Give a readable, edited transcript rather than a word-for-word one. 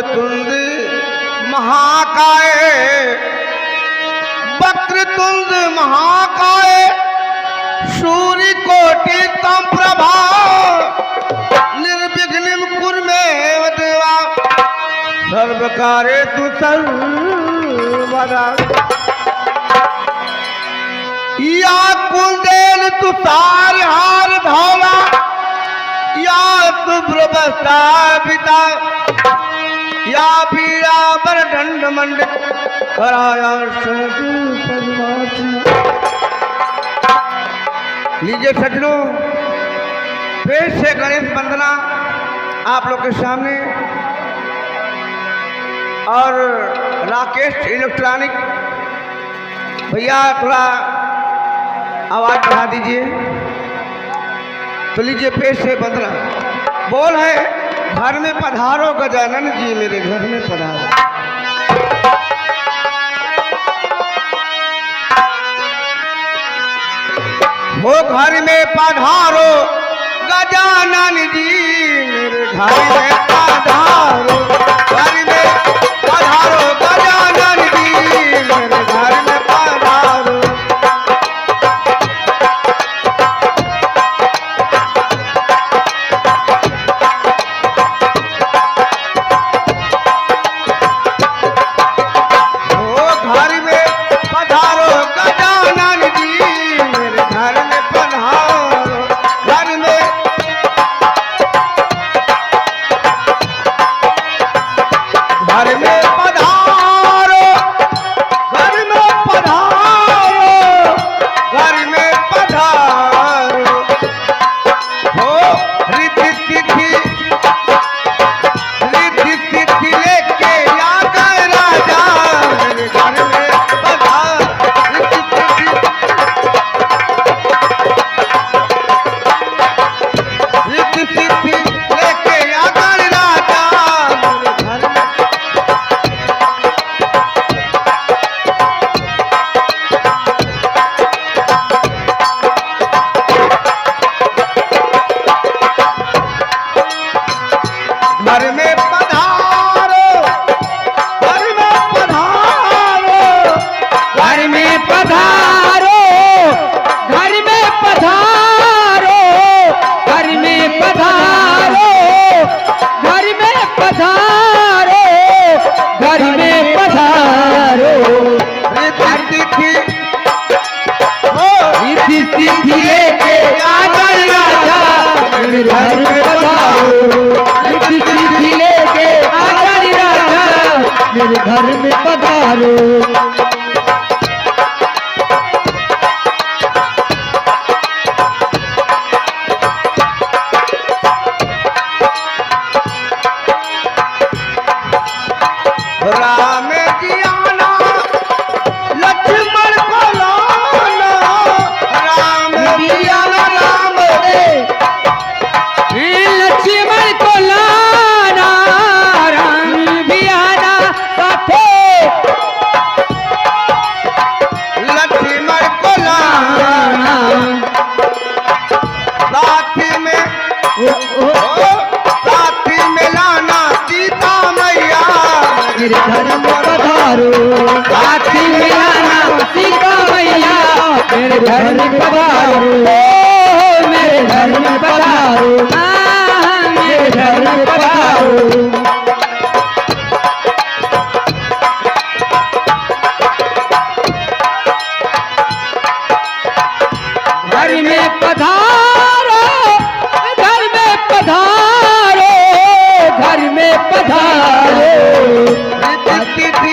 वक्रतुंड महाकाय, वक्रतुंड महाकाय, सूर्य कोटि तम प्रभा, निर्विघ्नं कुरु मे देवा, सर्वकार्येषु सर्वदा। या कुंदेन तुषार हार धौला, या शुभ्र वस्त्राभिता, या पीड़ाबर दंड मंडित कराया लीजिए सज्जनों, फिर से गणेश वंदना आप लोग के सामने। और राकेश इलेक्ट्रॉनिक भैया थोड़ा आवाज बढ़ा दीजिए। तो लीजिए पेश से वंदना। बोल है घर में पधारो गजानन जी, मेरे घर में पधारो। हो घर में पधारो गजानन जी, मेरे घर में पधारो, घर में पधारो गजानन जी, मेरे घर में पधारो। मेरे घर में पधारो। राम जी आना लक्ष्मण को लाना, राम जी आना राम रे, लक्ष्मण को लाना, राम भी आना साथे, लक्ष्मण को लाना साथी में, साथी में लाना सीता मैया, मेरे घर में पधारो। साथी में लाना सीता मैया, मेरे घर में पधारो, मेरे घर में पधारो, मेरे घर में पधारो। घर में पधारो, घर में पधारो, घर में पधारो। तिथि